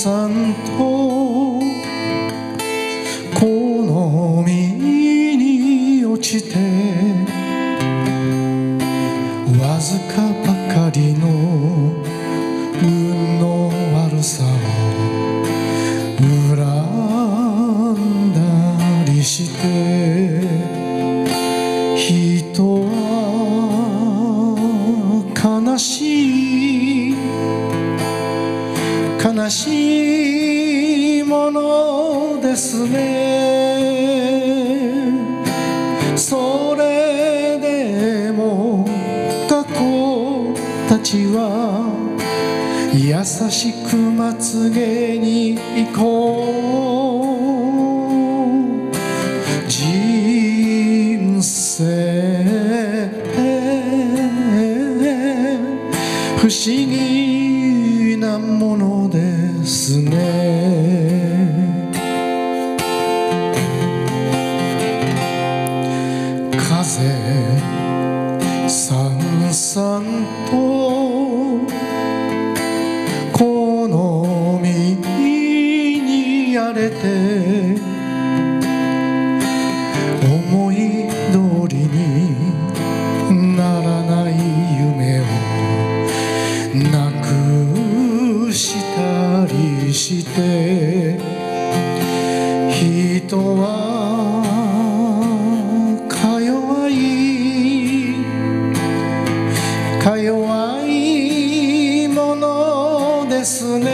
さんとこの身に落ちてわずかばかりの運の悪さを恨んだりして人は悲しいものですね。それでも過去たちは優しくまつげに行こう。人生不思議なものですね。風さんさんとこの身に荒れて思い通りにならない夢をなくしたりして人はか弱いものですね。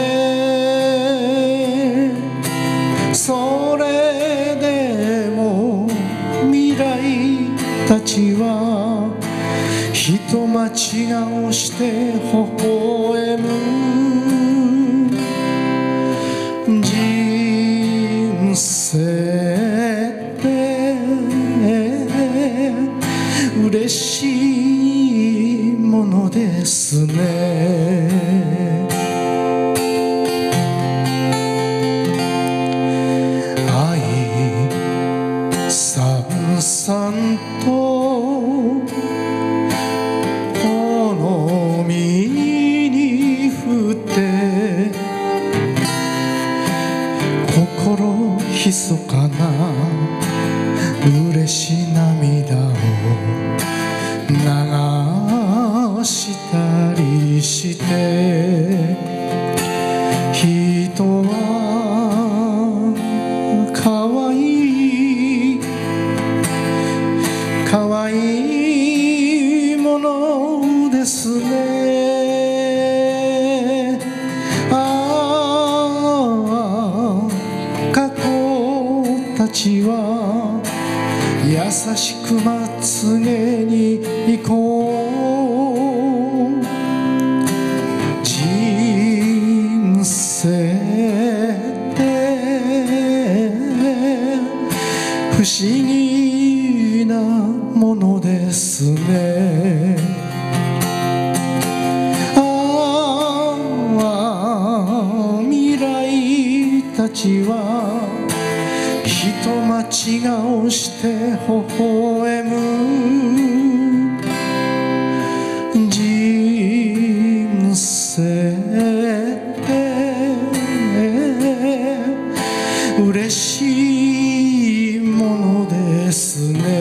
それでも未来たちは人待ち顔して微笑む。人生って嬉しいものですね。愛さんさんとこの身に降って心ひそかな嬉し涙を流したりして人はかわいいものですね。過去たちは優しくまつげに行こう。人生って不思議なものですね。未来たちは人待ち顔して微笑む。人生って嬉しいものですね。